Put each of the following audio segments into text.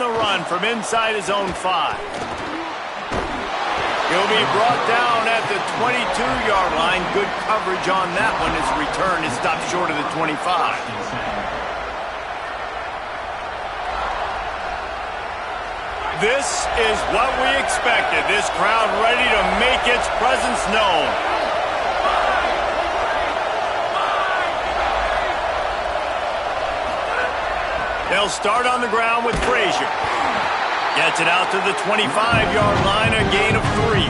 the run from inside his own 5. He'll be brought down at the 22-yard line. Good coverage on that one. His return is stopped short of the 25. This is what we expected. This crowd ready to make its presence known. They'll start on the ground with Frazier. Gets it out to the 25-yard line, a gain of 3.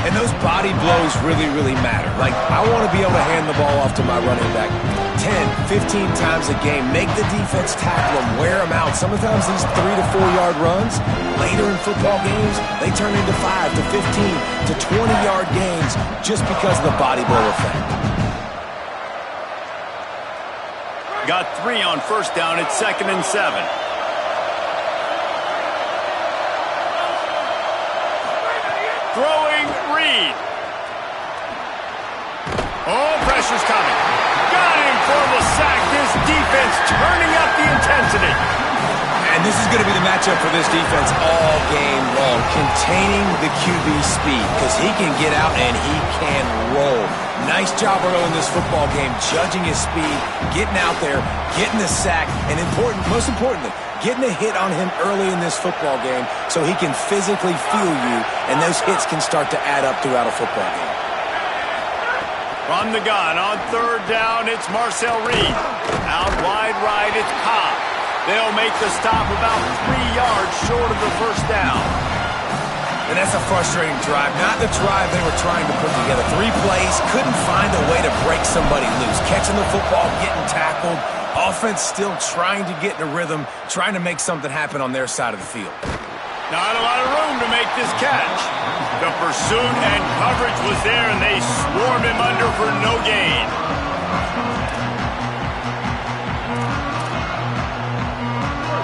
And those body blows really, really matter. Like, I want to be able to hand the ball off to my running back 10, 15 times a game. Make the defense tackle them, wear them out. Sometimes these 3 to 4-yard runs, later in football games, they turn into 5 to 15 to 20-yard gains just because of the body blow effect. Got 3 on first down. It's 2nd and 7. Throwing Reed. Oh, pressure's coming. Got him for the sack. This defense turning up the intensity. And this is going to be the matchup for this defense all game long. Containing the QB speed, because he can get out and he can roll. Nice job early in this football game, judging his speed, getting out there, getting the sack, and most importantly, getting a hit on him early in this football game so he can physically feel you, and those hits can start to add up throughout a football game. From the gun on 3rd down, it's Marcel Reed. Out wide right, it's Cobb. They'll make the stop about 3 yards short of the first down. And that's a frustrating drive. Not the drive they were trying to put together. 3 plays, couldn't find a way to break somebody loose. Catching the football, getting tackled. Offense still trying to get in a rhythm, trying to make something happen on their side of the field. Not a lot of room to make this catch. The pursuit and coverage was there, and they swarmed him under for no gain.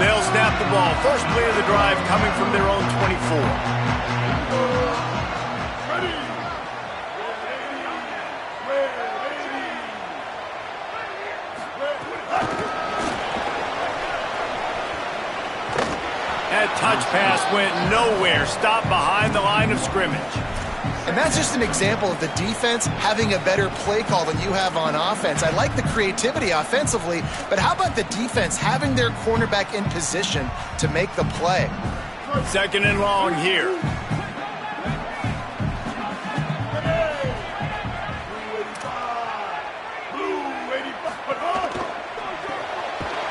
They'll snap the ball. First play of the drive coming from their own 24. That touch pass went nowhere. Stopped behind the line of scrimmage. And that's just an example of the defense having a better play call than you have on offense. I like the creativity offensively, but how about the defense having their cornerback in position to make the play? 2nd and long here.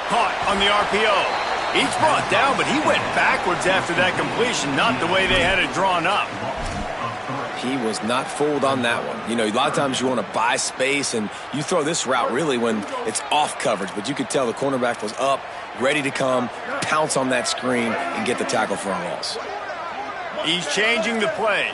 Caught on the RPO. He's brought down, but he went backwards after that completion, not the way they had it drawn up. He was not fooled on that one. You know, a lot of times you want to buy space, and you throw this route really when it's off coverage, but you could tell the cornerback was up, ready to come, pounce on that screen, and get the tackle for a loss. He's changing the play.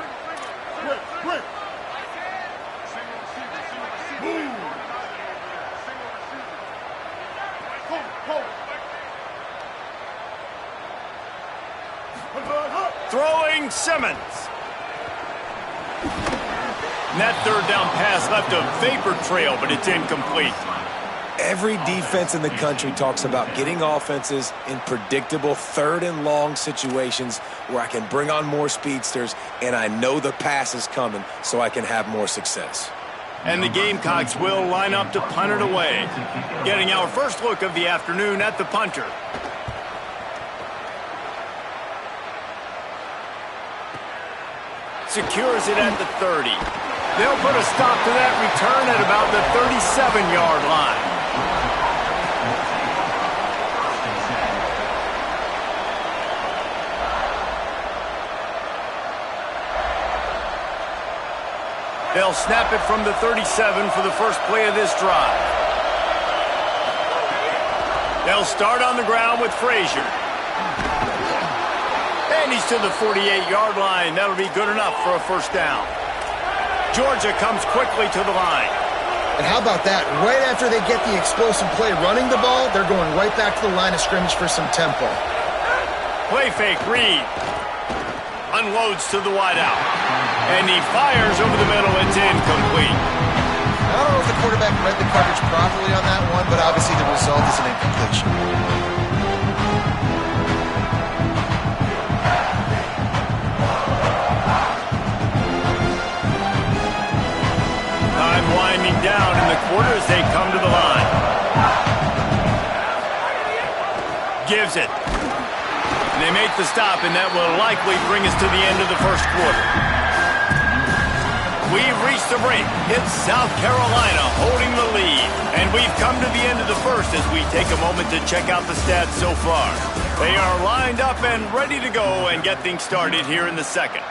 Throwing Simmons. And that 3rd down pass left a vapor trail, but it's incomplete. Every defense in the country talks about getting offenses in predictable 3rd and long situations where I can bring on more speedsters and I know the pass is coming so I can have more success. And the Gamecocks will line up to punt it away. Getting our first look of the afternoon at the punter. Secures it at the 30. They'll put a stop to that return at about the 37-yard line. They'll snap it from the 37 for the first play of this drive. They'll start on the ground with Frazier. And he's to the 48-yard line. That'll be good enough for a first down. Georgia comes quickly to the line. And how about that? Right after they get the explosive play running the ball, they're going right back to the line of scrimmage for some tempo. Play fake, Reed. Unloads to the wideout. And he fires over the middle. It's incomplete. I don't know if the quarterback read the coverage properly on that one, but obviously the result is an incompletion. down in the quarter as they come to the line. Gives it. And they make the stop, and that will likely bring us to the end of the first quarter. We've reached the break. It's South Carolina holding the lead. And we've come to the end of the first as we take a moment to check out the stats so far. They are lined up and ready to go and get things started here in the second.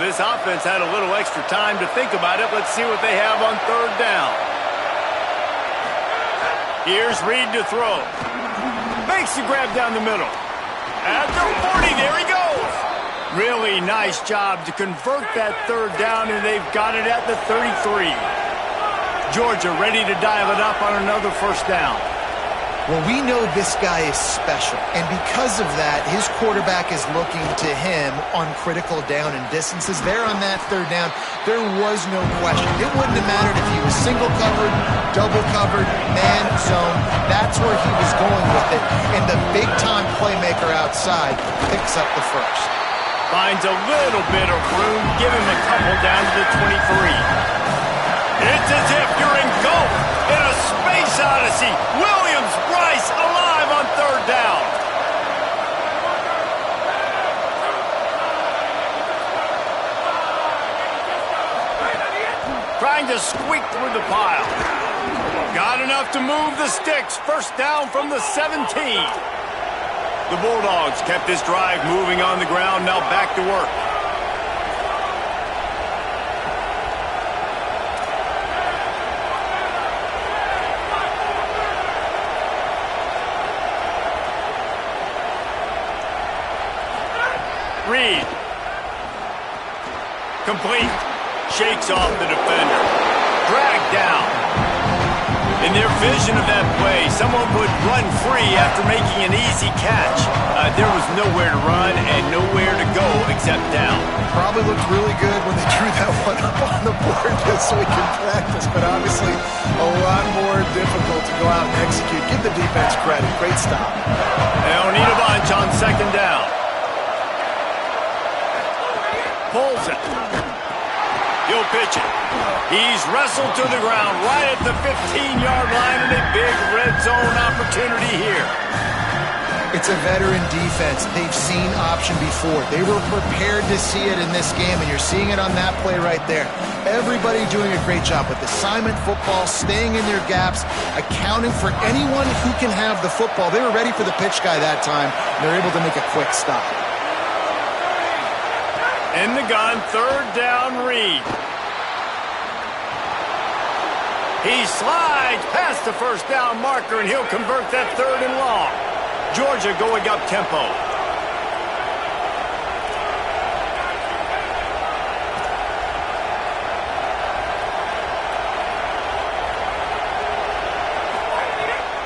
This offense had a little extra time to think about it. Let's see what they have on third down. Here's Reed to throw. Makes the grab down the middle. At the 40, there he goes. Really nice job to convert that third down, and they've got it at the 33. Georgia ready to dial it up on another first down. Well, we know this guy is special, and because of that, his quarterback is looking to him on critical down and distances. There on that third down, there was no question. It wouldn't have mattered if he was single covered, double covered, man zone. That's where he was going with it, and the big-time playmaker outside picks up the first. Finds a little bit of room, give him a couple down to the 23. It's as if you're engulfed in a space odyssey. Williams-Brice alive on third down. Trying to squeak through the pile. Got enough to move the sticks. First down from the 17. The Bulldogs kept this drive moving on the ground. Now back to work. Reed. Complete. Shakes off the defender. Dragged down. In their vision of that play, someone would run free after making an easy catch. There was nowhere to run and nowhere to go except down. Probably looked really good when they drew that one up on the board this week in practice, but obviously a lot more difficult to go out and execute. Give the defense credit. Great stop. They'll need a bunch on second down. Pulls it. He'll pitch it. He's wrestled to the ground right at the 15-yard line, and a big red zone opportunity here. It's a veteran defense. They've seen option before. They were prepared to see it in this game, and you're seeing it on that play right there. Everybody doing a great job with assignment football, staying in their gaps, accounting for anyone who can have the football. They were ready for the pitch guy that time, and they're able to make a quick stop. In the gun, third down, Reed. He slides past the first down marker, and he'll convert that third and long. Georgia going up tempo.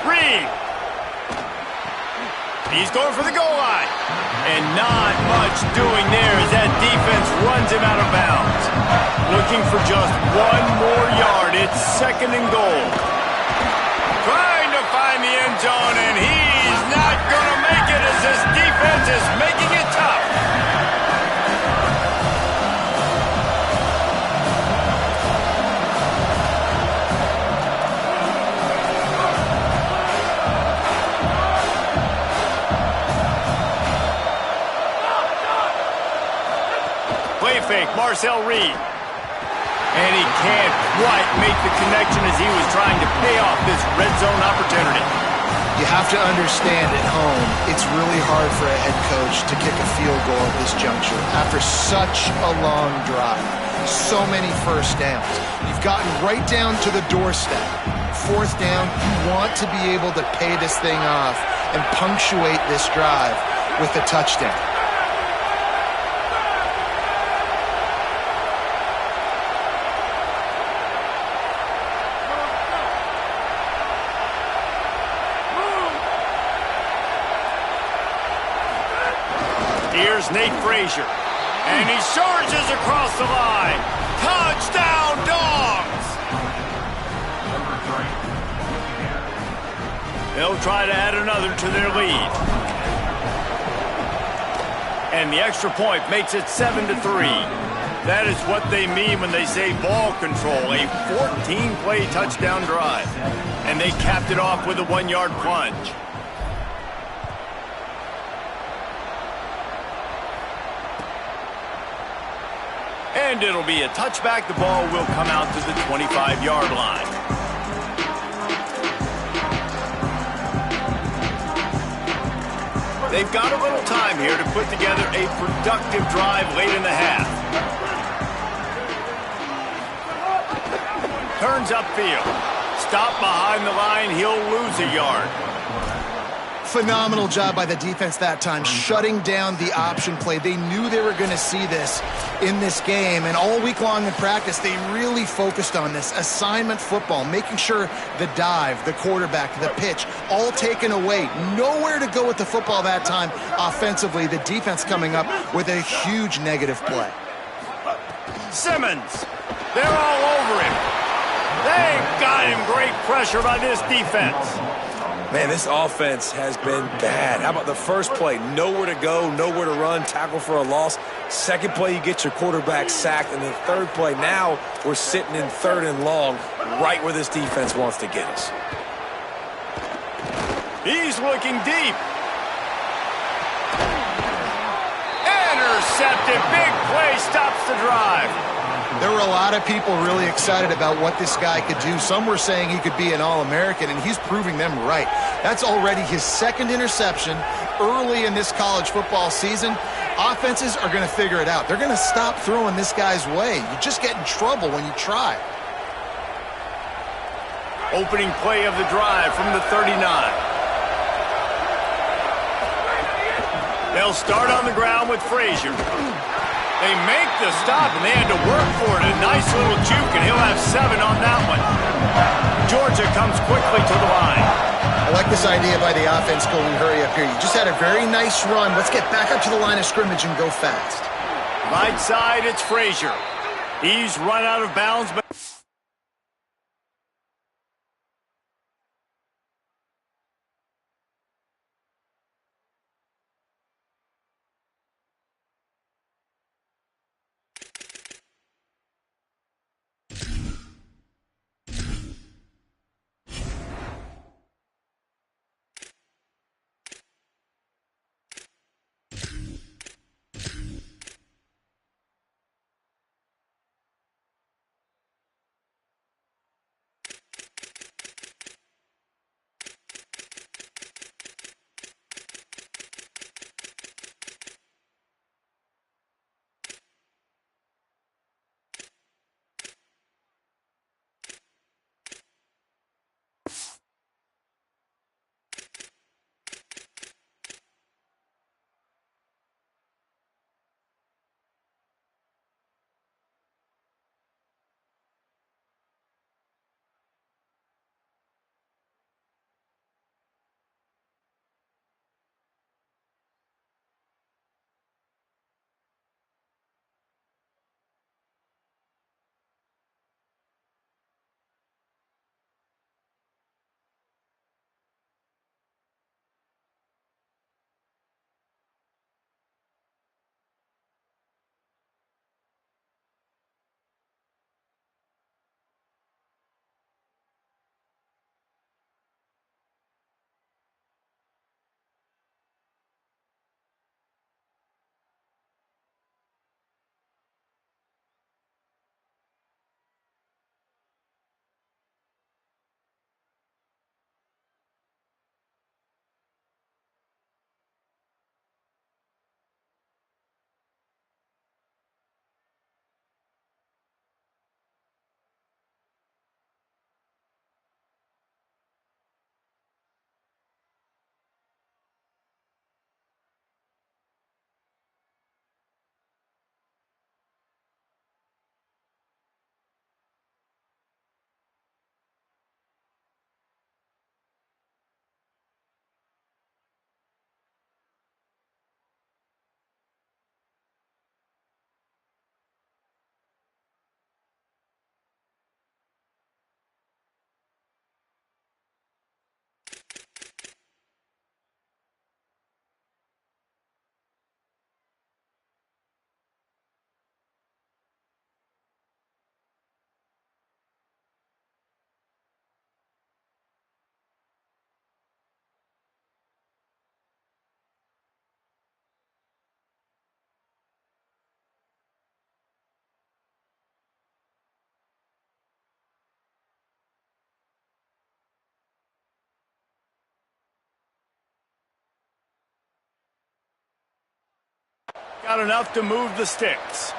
Reed. He's going for the goal line. And not much doing there as that defense runs him out of bounds. Looking for just one more yard. It's second and goal. Trying to find the end zone, and he's not going to make it as this defense is making it tough. Play fake, Marcel Reed. And he can't quite make the connection as he was trying to pay off this red zone opportunity. You have to understand at home, it's really hard for a head coach to kick a field goal at this juncture after such a long drive. So many first downs. You've gotten right down to the doorstep. Fourth down, you want to be able to pay this thing off and punctuate this drive with a touchdown. Here's Nate Frazier, and he surges across the line. Touchdown, Dogs! they'll try to add another to their lead. And the extra point makes it 7-3. That is what they mean when they say ball control, a 14-play touchdown drive. And they capped it off with a 1-yard plunge. And it'll be a touchback. The ball will come out to the 25-yard line. They've got a little time here to put together a productive drive late in the half. Turns upfield. Stop behind the line. He'll lose a yard. Phenomenal job by the defense that time, shutting down the option play. They knew they were going to see this in this game, and all week long in practice, they really focused on this assignment football, making sure the dive, the quarterback, the pitch, all taken away. Nowhere to go with the football that time offensively. The defense coming up with a huge negative play. Simmons, they're all over him. They got him. Great pressure by this defense. Man, this offense has been bad. How about the first play? Nowhere to go, nowhere to run, tackle for a loss. Second play, you get your quarterback sacked. And the third play, now we're sitting in 3rd and long, right where this defense wants to get us. He's looking deep. Intercepted. Big play stops the drive. There were a lot of people really excited about what this guy could do. Some were saying he could be an All-American, and he's proving them right. That's already his 2nd interception early in this college football season. Offenses are going to figure it out. They're going to stop throwing this guy's way. You just get in trouble when you try. Opening play of the drive from the 39. They'll start on the ground with Frazier. They make the stop, and they had to work for it. A nice little juke, and he'll have 7 on that one. Georgia comes quickly to the line. I like this idea by the offense going hurry up here. You just had a very nice run. Let's get back up to the line of scrimmage and go fast. Right side, it's Frazier. He's run out of bounds, but Got enough to move the sticks.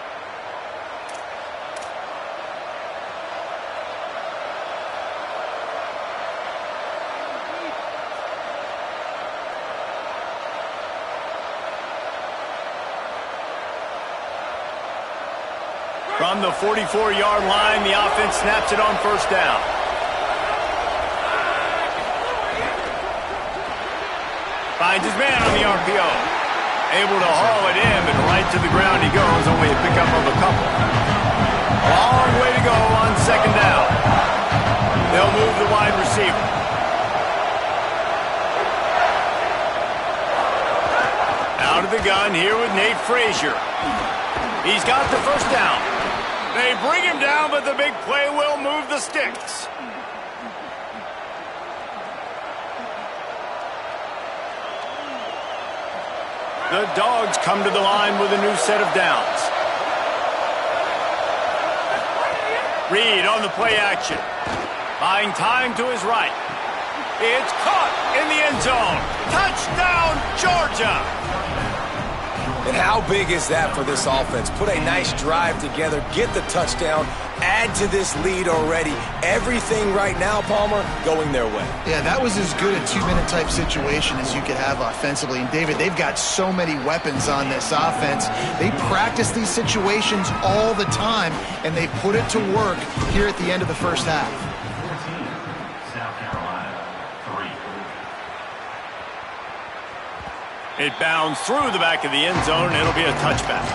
From the 44-yard line, the offense snaps it on first down. Finds his man on the RPO. Able to haul it in, but right to the ground he goes, only a pickup of a couple. Long way to go on second down. They'll move the wide receiver. Out of the gun here with Nate Frazier. He's got the first down. They bring him down, but the big play will move the sticks. The Dogs come to the line with a new set of downs. Reed on the play action. Buying time to his right. It's caught in the end zone. Touchdown, Georgia! And how big is that for this offense? Put a nice drive together, get the touchdown, add to this lead already. Everything right now, Palmer, going their way. Yeah, that was as good a two-minute type situation as you could have offensively. And, David, they've got so many weapons on this offense. They practice these situations all the time, and they put it to work here at the end of the first half. It bounds through the back of the end zone, and it'll be a touchback.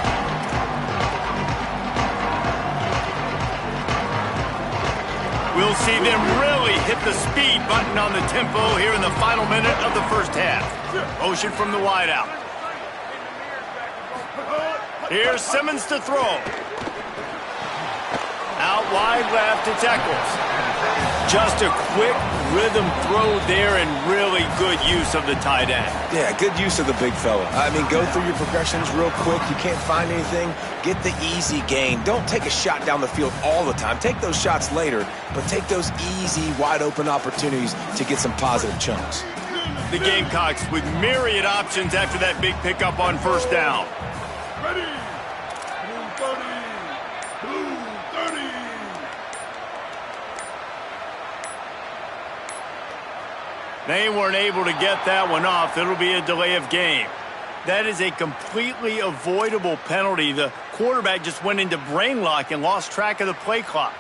We'll see them really hit the speed button on the tempo here in the final minute of the first half. Motion from the wideout. Here's Simmons to throw. Out wide left, it's Eccles. Just a quick rhythm throw there and really good use of the tight end. Yeah, good use of the big fella. I mean, go through your progressions real quick. You can't find anything. Get the easy gain. Don't take a shot down the field all the time. Take those shots later, but take those easy, wide-open opportunities to get some positive chunks. The Gamecocks with myriad options after that big pickup on first down. Ready. 30. 30. They weren't able to get that one off. It'll be a delay of game. That is a completely avoidable penalty. The quarterback just went into brain lock and lost track of the play clock.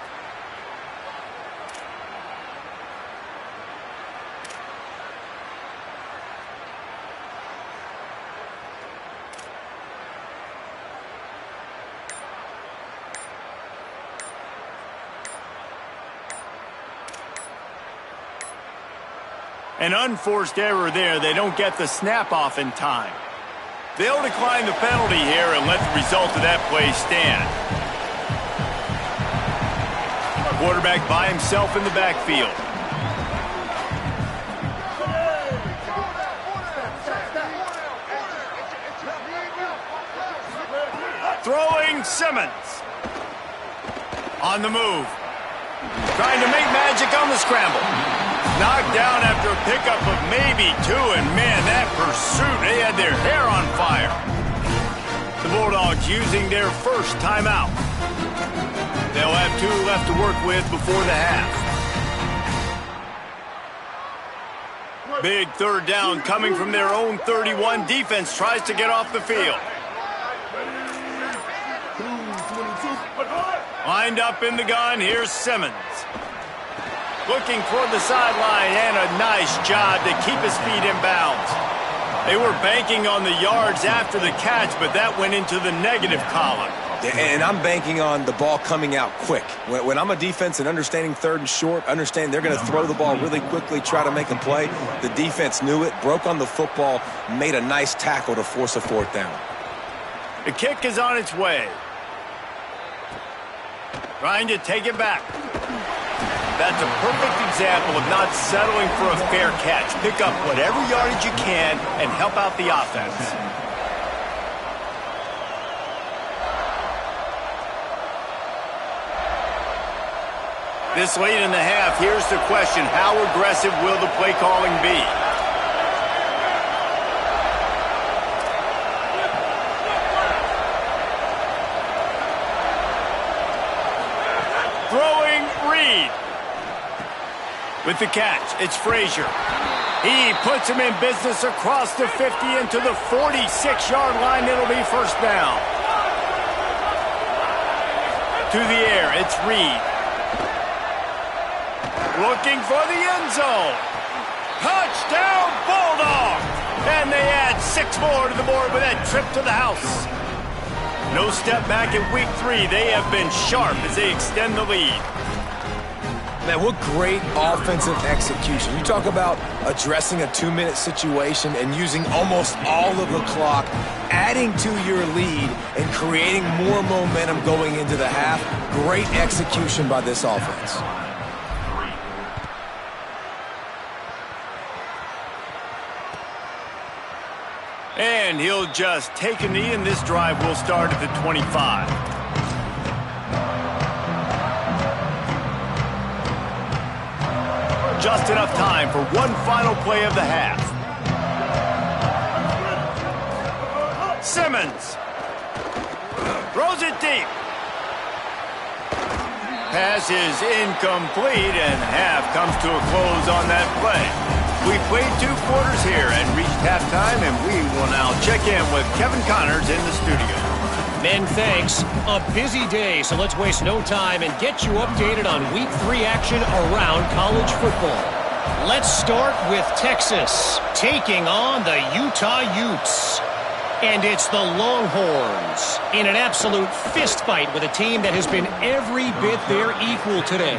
An unforced error there. They don't get the snap off in time. They'll decline the penalty here and let the result of that play stand. Quarterback by himself in the backfield. Throwing Simmons. On the move. Trying to make magic on the scramble. Knocked down after a pickup of maybe two, and man, that pursuit, they had their hair on fire. The Bulldogs using their first timeout. They'll have two left to work with before the half. Big third down coming from their own 31. Defense tries to get off the field. Lined up in the gun, here's Simmons. Looking toward the sideline, and a nice job to keep his feet in bounds. They were banking on the yards after the catch, but that went into the negative column. And I'm banking on the ball coming out quick. When I'm a defense and understanding third and short, understand they're going to throw the ball really quickly, try to make a play. The defense knew it, broke on the football, made a nice tackle to force a fourth down. The kick is on its way. Trying to take it back. That's a perfect example of not settling for a fair catch. Pick up whatever yardage you can and help out the offense. This late in the half, here's the question. How aggressive will the play calling be? Throwing Reed. With the catch, it's Frazier. He puts him in business across the 50 into the 46-yard line. It'll be first down. To the air, it's Reed. Looking for the end zone. Touchdown, Bulldog! And they add 6 more to the board with that trip to the house. No step back in week 3. They have been sharp as they extend the lead. Man, what great offensive execution. You talk about addressing a 2-minute situation and using almost all of the clock, adding to your lead and creating more momentum going into the half. Great execution by this offense. And he'll just take a knee, and this drive will start at the 25. Just enough time for one final play of the half. Simmons throws it deep. Pass is incomplete, and half comes to a close on that play. We played 2 quarters here and reached halftime, and we will now check in with Kevin Connors in the studio. Men, thanks. A busy day, so let's waste no time and get you updated on Week 3 action around college football. Let's start with Texas taking on the Utah Utes. And it's the Longhorns in an absolute fistfight with a team that has been every bit their equal today.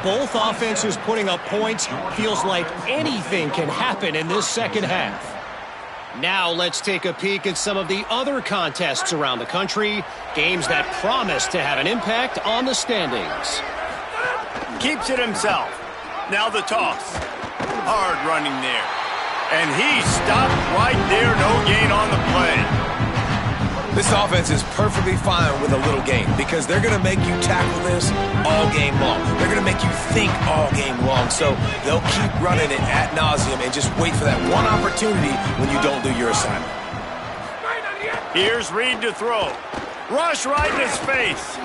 Both offenses putting up points. Feels like anything can happen in this second half. Now let's take a peek at some of the other contests around the country. Games that promise to have an impact on the standings. Keeps it himself. Now the toss. Hard running there. And he stopped right there. No gain on the play. This offense is perfectly fine with a little gain because they're going to make you tackle this all game long. They're going to make you think all game long. So they'll keep running it ad nauseum and just wait for that one opportunity when you don't do your assignment. Here's Reed to throw. Rush right in his face.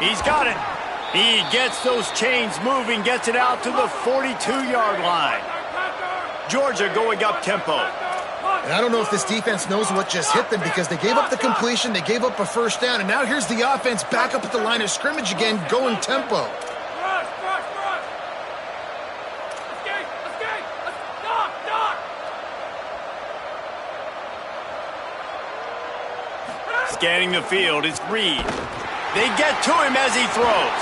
He's got it. He gets those chains moving, gets it out to the 42-yard line. Georgia going up tempo. And I don't know if this defense knows what just hit them because they gave up the completion, they gave up a first down, and now here's the offense back up at the line of scrimmage again, going tempo. Scanning the field, it's Reed. They get to him as he throws.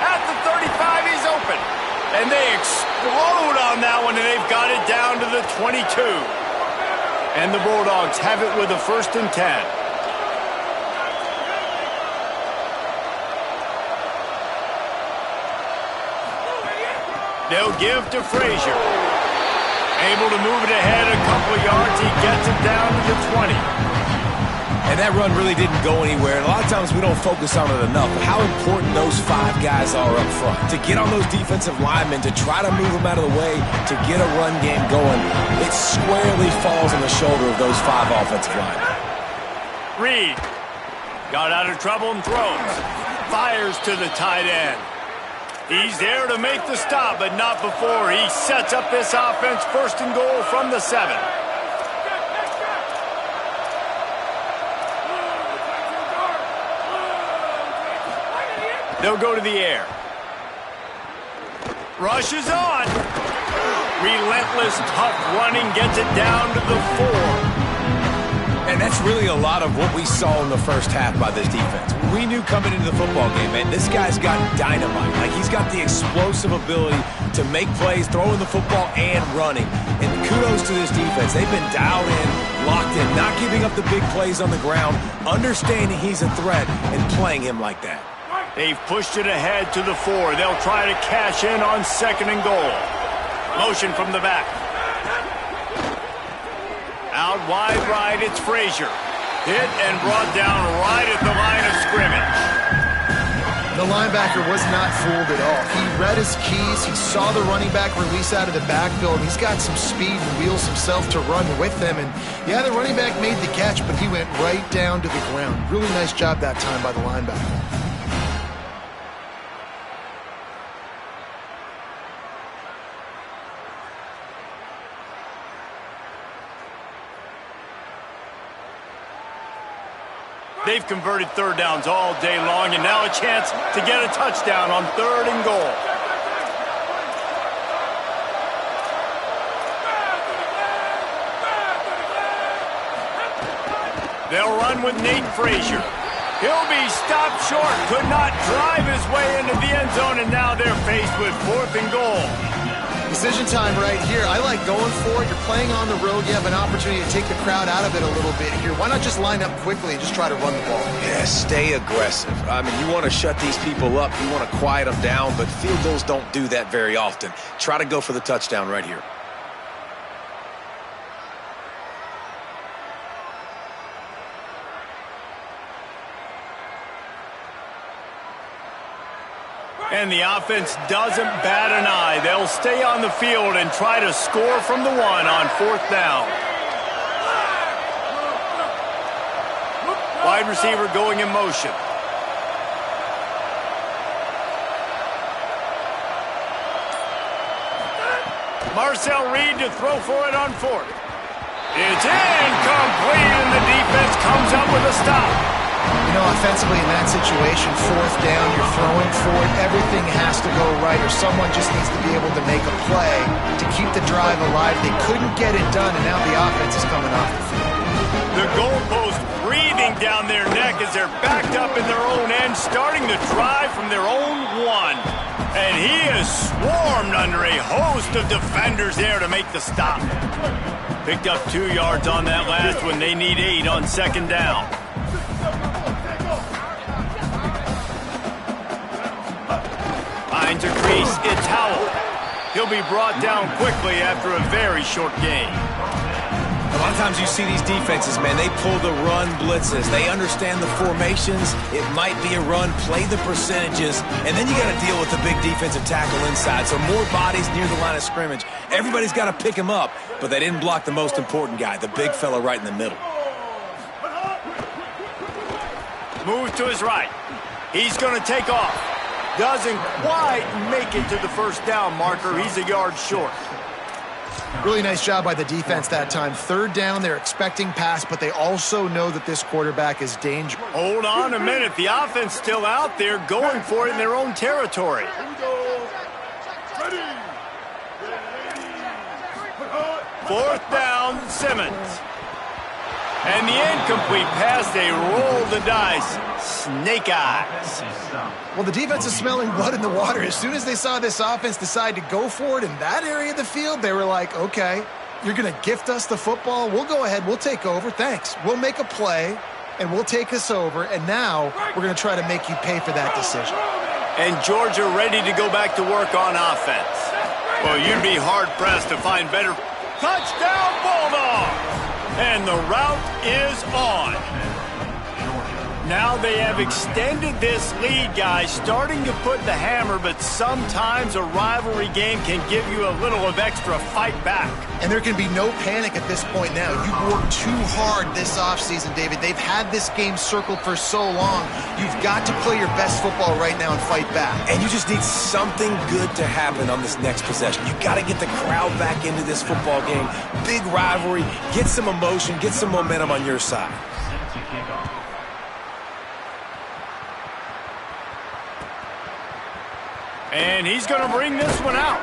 At the 35, he's open. And they explode on that one, and they've got it down to the 22. And the Bulldogs have it with a 1st and 10. They'll give to Frazier. Able to move it ahead a couple of yards. He gets it down to the 20. And that run really didn't go anywhere. And a lot of times we don't focus on it enough. But how important those 5 guys are up front. To get on those defensive linemen, to try to move them out of the way, to get a run game going, it squarely falls on the shoulder of those 5 offensive linemen. Reed got out of trouble and throws. Fires to the tight end. He's there to make the stop, but not before. He sets up this offense 1st and goal from the 7. They'll go to the air. Rushes on. Relentless, tough running, gets it down to the 4. And that's really a lot of what we saw in the first half by this defense. We knew coming into the football game, man, this guy's got dynamite. Like, he's got the explosive ability to make plays, throwing the football and running. And kudos to this defense. They've been dialed in, locked in, not giving up the big plays on the ground, understanding he's a threat, and playing him like that. They've pushed it ahead to the 4. They'll try to cash in on 2nd and goal. Motion from the back. Out wide right, it's Frazier. Hit and brought down right at the line of scrimmage. The linebacker was not fooled at all. He read his keys. He saw the running back release out of the backfield. He's got some speed and wheels himself to run with them. And, yeah, the running back made the catch, but he went right down to the ground. Really nice job that time by the linebacker. They've converted third downs all day long, and now a chance to get a touchdown on 3rd and goal. They'll run with Nate Frazier. He'll be stopped short, could not drive his way into the end zone, and now they're faced with 4th and goal. Decision time right here. I like going for it. You're playing on the road. You have an opportunity to take the crowd out of it a little bit here. Why not just line up quickly and just try to run the ball? Yeah, stay aggressive. I mean, you want to shut these people up. You want to quiet them down, but field goals don't do that very often. Try to go for the touchdown right here. And the offense doesn't bat an eye. They'll stay on the field and try to score from the 1 on 4th down. Wide receiver going in motion. Marcel Reed to throw for it on 4th. It's incomplete, and the defense comes up with a stop. You know, offensively in that situation, 4th down, you're throwing for it. Everything has to go right, or someone just needs to be able to make a play to keep the drive alive. They couldn't get it done, and now the offense is coming off the field. The goalpost breathing down their neck as they're backed up in their own end, starting the drive from their own 1. And he is swarmed under a host of defenders there to make the stop. Picked up 2 yards on that last one. They need 8 on 2nd down. Finds a crease, it's Howell. He'll be brought down quickly after a very short game. A lot of times you see these defenses, man, they pull the run blitzes. They understand the formations. It might be a run, play the percentages, and then you got to deal with the big defensive tackle inside. So more bodies near the line of scrimmage. Everybody's got to pick him up, but they didn't block the most important guy, the big fella right in the middle. Move to his right. He's going to take off. Doesn't quite make it to the 1st down marker. He's a yard short. Really nice job by the defense that time. 3rd down, they're expecting pass, but they also know that this quarterback is dangerous. Hold on a minute. The offense still out there going for it in their own territory. Ready. 4th down, Simmons. And the incomplete pass, they roll the dice. Snake eyes. Well, the defense is smelling blood in the water. As soon as they saw this offense decide to go for it in that area of the field, they were like, okay, you're going to gift us the football. We'll go ahead. We'll take over. Thanks. We'll make a play, and we'll take us over. And now we're going to try to make you pay for that decision. And Georgia ready to go back to work on offense. Well, you'd be hard-pressed to find better. Touchdown, Bulldog! And the route is on. Now they have extended this lead, guys, starting to put the hammer, but sometimes a rivalry game can give you a little of extra fight back. And there can be no panic at this point now. You've worked too hard this offseason, David. They've had this game circled for so long. You've got to play your best football right now and fight back. And you just need something good to happen on this next possession. You got to get the crowd back into this football game. Big rivalry. Get some emotion. Get some momentum on your side. And he's going to bring this one out.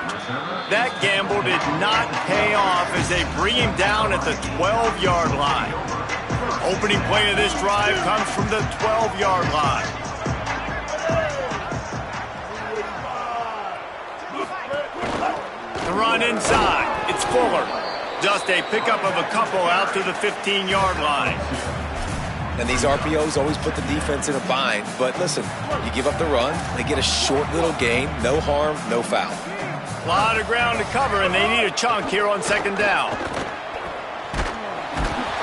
That gamble did not pay off as they bring him down at the 12-yard line. Opening play of this drive comes from the 12-yard line. The run inside. It's Fuller. Just a pickup of a couple out to the 15-yard line. And these RPOs always put the defense in a bind. But listen, you give up the run, they get a short little gain, no harm, no foul. A lot of ground to cover, and they need a chunk here on 2nd down.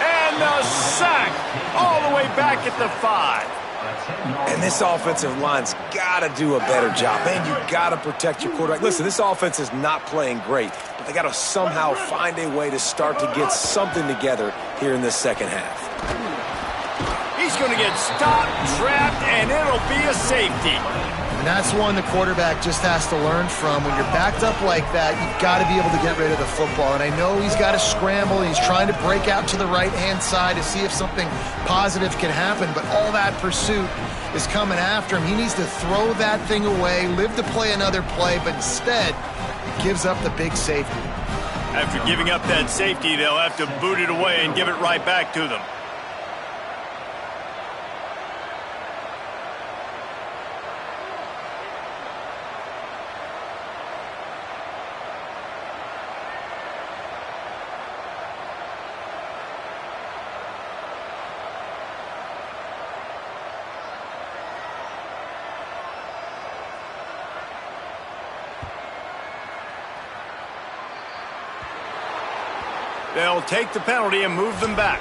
And the sack all the way back at the 5. And this offensive line's got to do a better job. Man, you got to protect your quarterback. Listen, this offense is not playing great, but they got to somehow find a way to start to get something together here in this second half. He's going to get stopped, trapped, and it'll be a safety. And that's one the quarterback just has to learn from. When you're backed up like that, you've got to be able to get rid of the football. And I know he's got to scramble. He's trying to break out to the right-hand side to see if something positive can happen. But all that pursuit is coming after him. He needs to throw that thing away, live to play another play, but instead he gives up the big safety. After giving up that safety, they'll have to boot it away and give it right back to them. They'll take the penalty and move them back.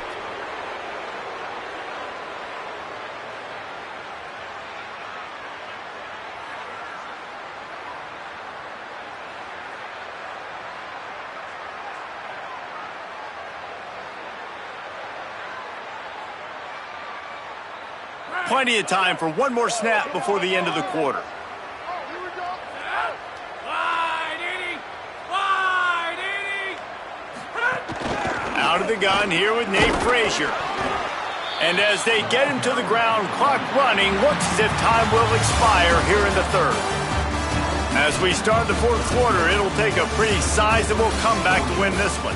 Plenty of time for one more snap before the end of the quarter. Out of the gun here with Nate Frazier. And as they get him to the ground, clock running, looks as if time will expire here in the third. As we start the fourth quarter, it'll take a pretty sizable comeback to win this one.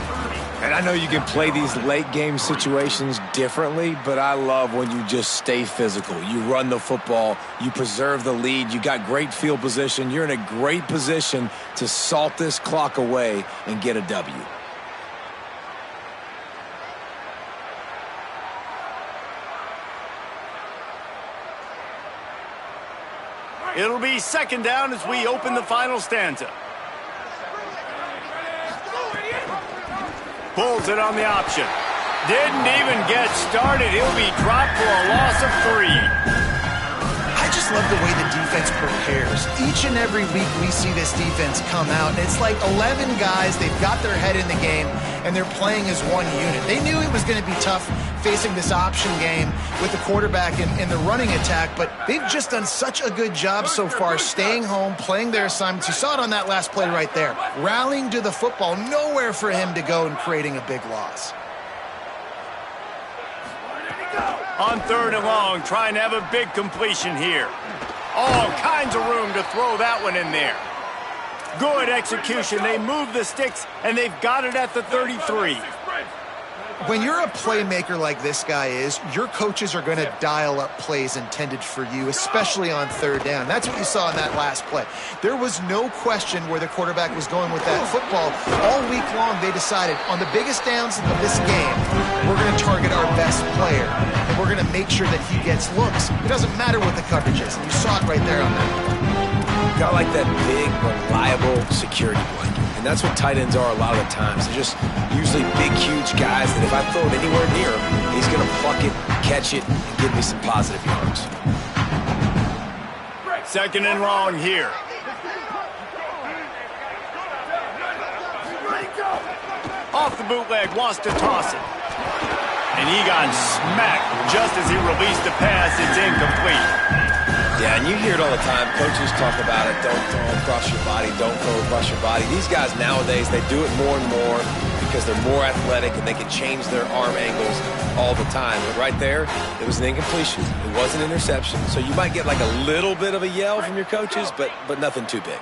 And I know you can play these late game situations differently, but I love when you just stay physical. You run the football, you preserve the lead, you got great field position, you're in a great position to salt this clock away and get a W. It'll be second down as we open the final stanza. Pulls it on the option. Didn't even get started. He'll be dropped for a loss of 3. I just love the way the defense prepares. Each and every week we see this defense come out, and it's like 11 guys, they've got their head in the game, and they're playing as one unit. They knew it was going to be tough facing this option game with the quarterback in the running attack, but they've just done such a good job so far staying home, playing their assignments. You saw it on that last play right there. Rallying to the football, nowhere for him to go and creating a big loss. On third and long, trying to have a big completion here. All kinds of room to throw that one in there. Good execution. They move the sticks, and they've got it at the 33. When you're a playmaker like this guy is, your coaches are going to dial up plays intended for you, especially on third down. That's what you saw in that last play. There was no question where the quarterback was going with that football. All week long, they decided on the biggest downs of this game, we're going to target our best player, and we're going to make sure that he gets looks. It doesn't matter what the coverage is, and you saw it right there on that. Got like that big, reliable security blanket. And that's what tight ends are a lot of the times. They're just usually big, huge guys that if I throw it anywhere near him, he's going to pluck it, catch it, and give me some positive yards. Second and long here. Off the bootleg, wants to toss it. And he got smacked just as he released the pass. It's incomplete. Yeah, and you hear it all the time. Coaches talk about it. Don't throw across your body. Don't throw across your body. These guys nowadays, they do it more and more because they're more athletic and they can change their arm angles all the time. But right there, it was an incompletion. It was an interception. So you might get like a little bit of a yell from your coaches, but nothing too big.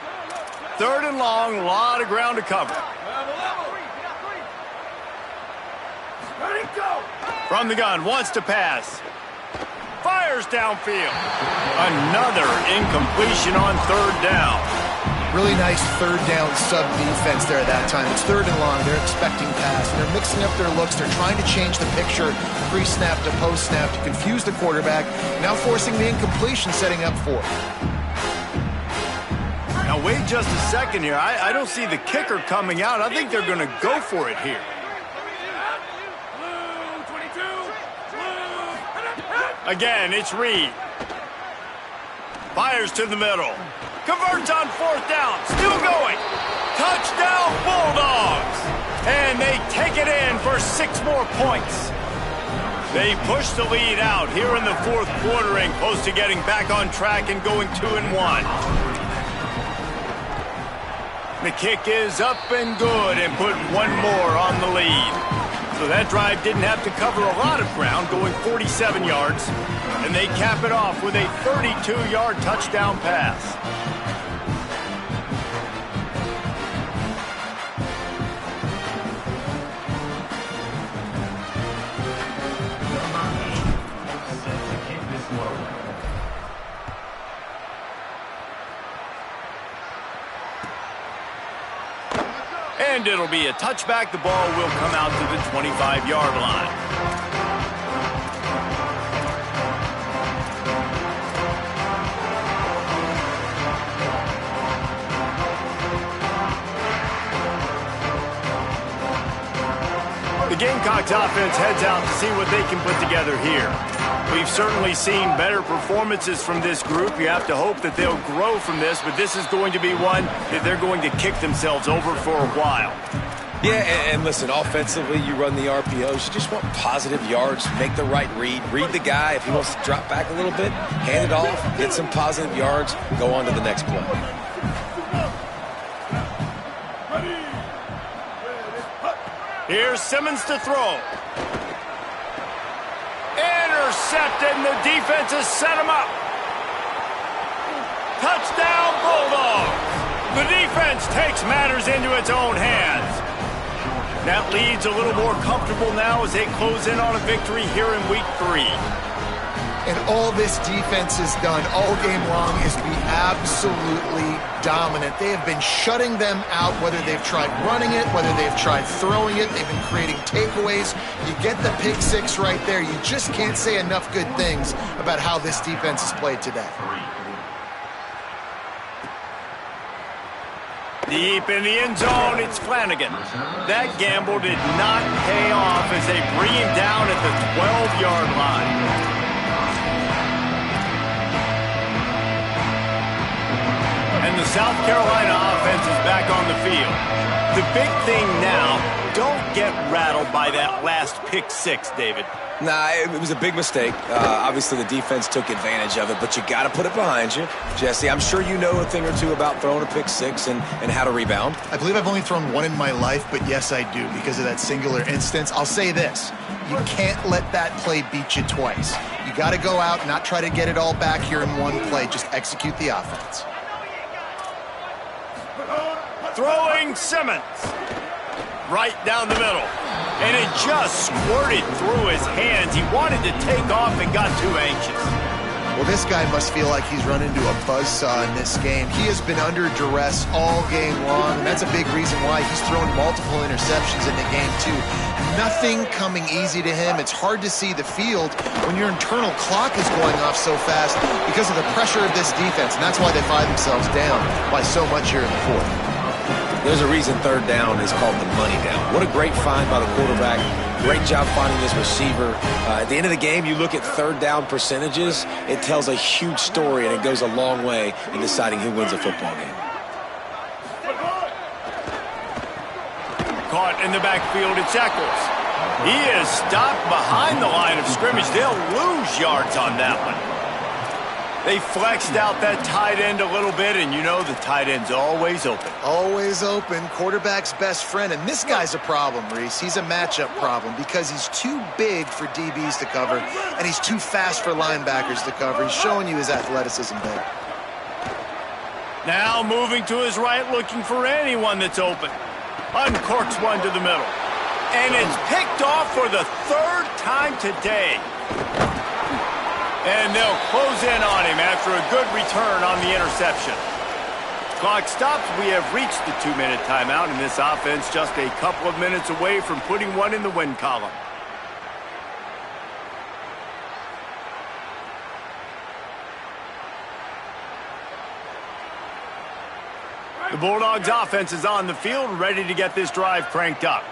Third and long, a lot of ground to cover. From the gun, wants to pass. Fires downfield. Another incompletion on third down. Really nice third down sub defense there at that time. It's third and long. They're expecting pass. And they're mixing up their looks. They're trying to change the picture pre-snap to post-snap to confuse the quarterback. Now forcing the incompletion, setting up for it. Now wait just a second here. I don't see the kicker coming out. I think they're going to go for it here. Again, it's Reed. Fires to the middle. Converts on fourth down. Still going. Touchdown, Bulldogs. And they take it in for 6 more points. They push the lead out here in the fourth quarter and close to getting back on track and going 2-1. The kick is up and good and put one more on the lead. So that drive didn't have to cover a lot of ground, going 47 yards. And they cap it off with a 32-yard touchdown pass. And it'll be a touchback. The ball will come out to the 25-yard line. The Gamecocks offense heads out to see what they can put together here. We've certainly seen better performances from this group. You have to hope that they'll grow from this, but this is going to be one that they're going to kick themselves over for a while. Yeah, and listen, offensively, you run the RPOs. You just want positive yards, make the right read the guy. If he wants to drop back a little bit, hand it off, get some positive yards, go on to the next play. Here's Simmons to throw. Intercepted, and the defense has set him up. Touchdown, Bulldogs. The defense takes matters into its own hands. That lead's a little more comfortable now as they close in on a victory here in Week 3. And all this defense has done all game long is be absolutely dominant. They have been shutting them out, whether they've tried running it, whether they've tried throwing it. They've been creating takeaways. You get the pick six right there. You just can't say enough good things about how this defense has played today. Deep in the end zone, it's Flanagan. That gamble did not pay off as they bring him down at the 12-yard line. And the South Carolina offense is back on the field. The big thing now, don't get rattled by that last pick six, David. Nah, it was a big mistake. Obviously, the defense took advantage of it, but you got to put it behind you. Jesse, I'm sure you know a thing or two about throwing a pick six and how to rebound. I believe I've only thrown one in my life, but yes, I do because of that singular instance. I'll say this. You can't let that play beat you twice. You got to go out and not try to get it all back here in one play. Just execute the offense. Throwing Simmons. Right down the middle. And it just squirted through his hands. He wanted to take off and got too anxious. Well, this guy must feel like he's run into a buzzsaw in this game. He has been under duress all game long, and that's a big reason why he's thrown multiple interceptions in the game, too. Nothing coming easy to him. It's hard to see the field when your internal clock is going off so fast because of the pressure of this defense, and that's why they find themselves down by so much here in the fourth. There's a reason third down is called the money down. What a great find by the quarterback. Great job finding this receiver. At the end of the game, you look at third down percentages. It tells a huge story, and it goes a long way in deciding who wins a football game. Caught in the backfield, it's Eccles. He is stopped behind the line of scrimmage. They'll lose yards on that one. They flexed out that tight end a little bit, and you know the tight end's always open. Always open. Quarterback's best friend. And this guy's a problem, Reese. He's a matchup problem because he's too big for DBs to cover, and he's too fast for linebackers to cover. He's showing you his athleticism there. Now moving to his right, looking for anyone that's open. Uncorks one to the middle. And it's picked off for the third time today. And they'll close in on him after a good return on the interception. Clock stops. We have reached the 2-minute timeout, and this offense just a couple of minutes away from putting one in the win column. The Bulldogs offense is on the field, ready to get this drive cranked up.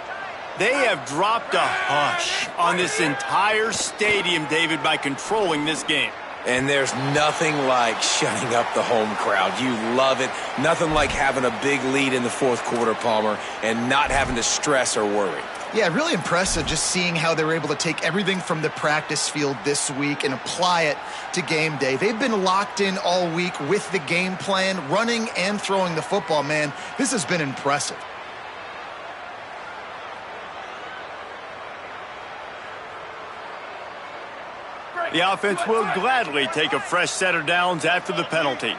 They have dropped a hush on this entire stadium, David, by controlling this game. And there's nothing like shutting up the home crowd. You love it. Nothing like having a big lead in the fourth quarter, Palmer, and not having to stress or worry. Yeah, really impressive just seeing how they were able to take everything from the practice field this week and apply it to game day. They've been locked in all week with the game plan, running and throwing the football, man. This has been impressive. The offense will gladly take a fresh set of downs after the penalty.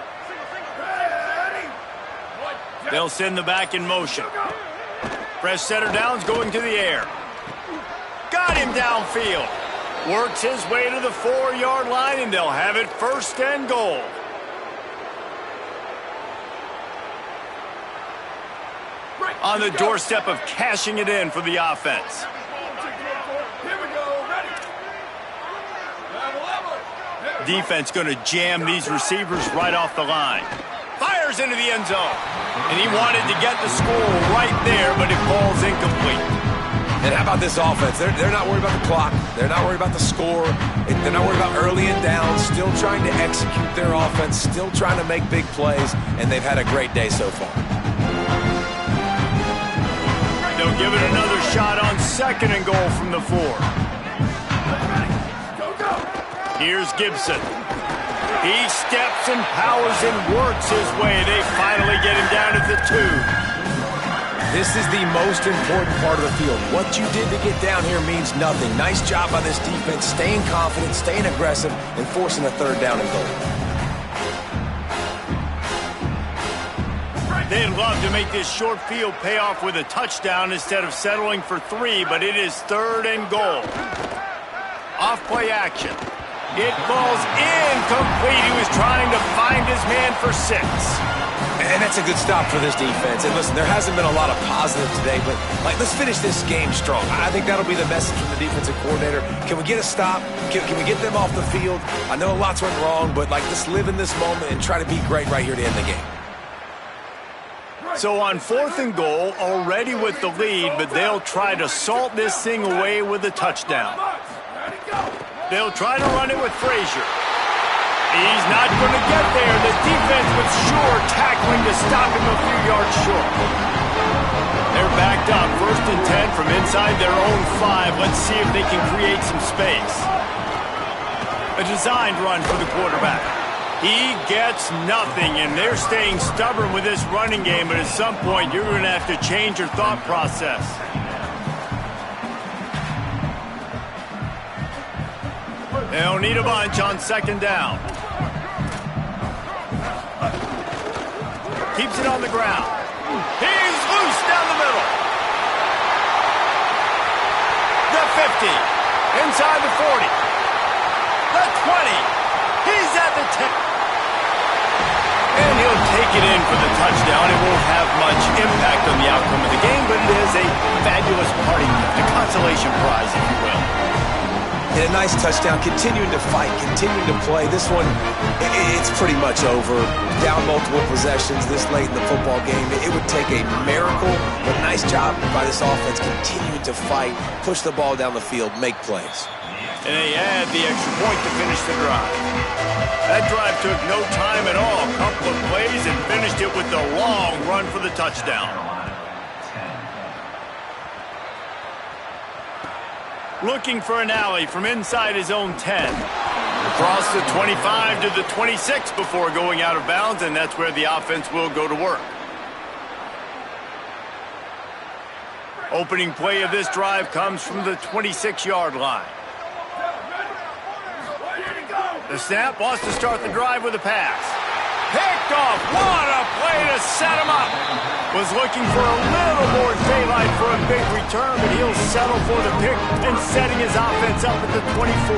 They'll send the back in motion. Fresh set of downs going to the air. Got him downfield. Works his way to the 4-yard line, and they'll have it first and goal. On the doorstep of cashing it in for the offense. Defense going to jam these receivers right off the line. Fires into the end zone. And he wanted to get the score right there, but it falls incomplete. And how about this offense? They're not worried about the clock. They're not worried about the score. They're not worried about early and down. Still trying to execute their offense. Still trying to make big plays. And they've had a great day so far. They'll give it another shot on second and goal from the 4. Here's Gibson. He steps and powers and works his way. They finally get him down at the 2. This is the most important part of the field. What you did to get down here means nothing. Nice job by this defense, staying confident, staying aggressive, and forcing a third down and goal. They'd love to make this short field pay off with a touchdown instead of settling for 3, but it is third and goal. Off-play action. It falls incomplete. He was trying to find his man for 6. And that's a good stop for this defense. And listen, there hasn't been a lot of positive today, but let's finish this game strong. I think that'll be the message from the defensive coordinator. Can we get a stop? Can we get them off the field? I know lots went wrong, but let's live in this moment and try to be great right here to end the game. So on 4th and goal, already with the lead, but they'll try to salt this thing away with a touchdown. They'll try to run it with Frazier. He's not going to get there. The defense with sure tackling to stop him a few yards short. They're backed up. 1st and 10 from inside their own 5. Let's see if they can create some space. A designed run for the quarterback. He gets nothing, and they're staying stubborn with this running game, but at some point you're going to have to change your thought process. They'll need a bunch on 2nd down. Keeps it on the ground. He's loose down the middle. The 50. Inside the 40. The 20. He's at the 10. And he'll take it in for the touchdown. It won't have much impact on the outcome of the game, but it is a fabulous parting gift, a consolation prize, if you will. And a nice touchdown, continuing to fight, continuing to play. This one, it's pretty much over. Down multiple possessions this late in the football game. It would take a miracle, but nice job by this offense continuing to fight, push the ball down the field, make plays. And they add the extra point to finish the drive. That drive took no time at all. A couple of plays and finished it with the long run for the touchdown. Looking for an alley from inside his own 10. Across the 25 to the 26 before going out of bounds, and that's where the offense will go to work. Opening play of this drive comes from the 26-yard line. The snap wants to start the drive with a pass. Picked off. What a play to set him up. Was looking for a little more daylight for a big return, but he'll settle for the pick and setting his offense up at the 24.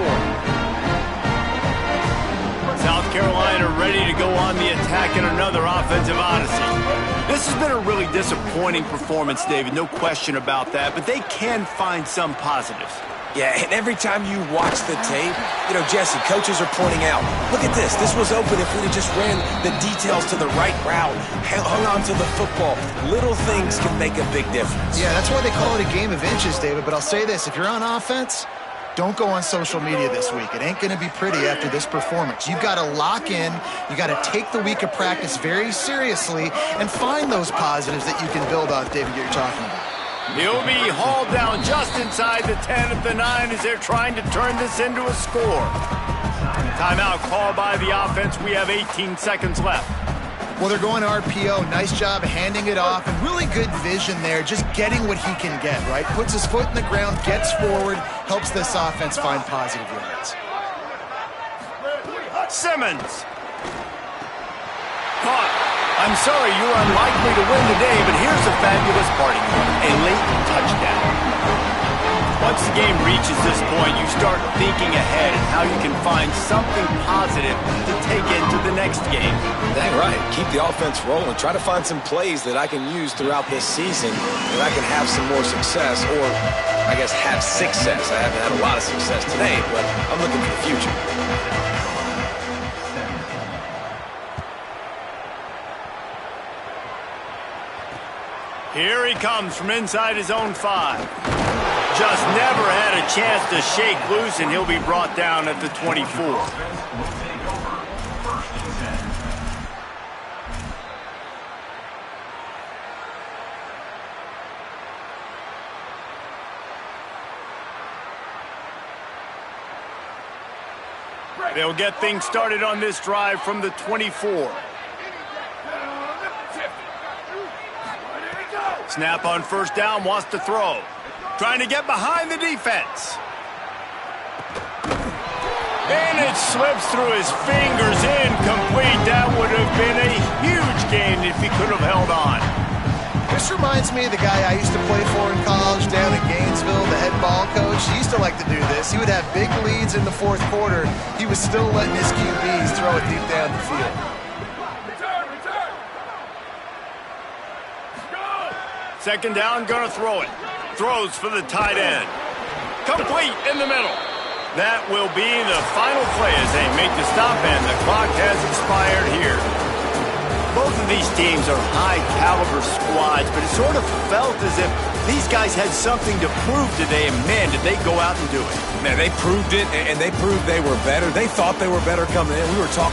South Carolina ready to go on the attack in another offensive odyssey. This has been a really disappointing performance, David, no question about that, but they can find some positives. Yeah, and every time you watch the tape, Jesse, coaches are pointing out, look at this. This was open if we'd have just ran the details to the right route, hung on to the football. Little things can make a big difference. Yeah, that's why they call it a game of inches, David. But I'll say this, if you're on offense, don't go on social media this week. It ain't going to be pretty after this performance. You've got to lock in. You got to take the week of practice very seriously and find those positives that you can build off, David, you're talking about. He'll be hauled down just inside the 10 at the 9 as they're trying to turn this into a score. Timeout called by the offense. We have 18 seconds left. Well, they're going RPO. Nice job handing it off, and really good vision there, just getting what he can get, right? Puts his foot in the ground, gets forward, helps this offense find positive yards. Simmons. Caught. I'm sorry, you're unlikely to win today, but here's a fabulous party. A late touchdown. Once the game reaches this point, you start thinking ahead and how you can find something positive to take into the next game. Dang right. Keep the offense rolling. Try to find some plays that I can use throughout this season that I can have some more success, or I guess have success. I haven't had a lot of success today, but I'm looking for the future. Here he comes from inside his own 5. Just never had a chance to shake loose, and he'll be brought down at the 24. They'll get things started on this drive from the 24. Snap on first down, wants to throw. Trying to get behind the defense. And it slips through his fingers, incomplete. That would have been a huge gain if he could have held on. This reminds me of the guy I used to play for in college down in Gainesville, the head ball coach. He used to like to do this. He would have big leads in the fourth quarter. He was still letting his QBs throw it deep down the field. Second down, gonna throw it. Throws for the tight end. Complete in the middle. That will be the final play as they make the stop, and the clock has expired here. Both of these teams are high-caliber squads, but it sort of felt as if these guys had something to prove today, and man, did they go out and do it. Man, they proved it, and they proved they were better. They thought they were better coming in. We were talking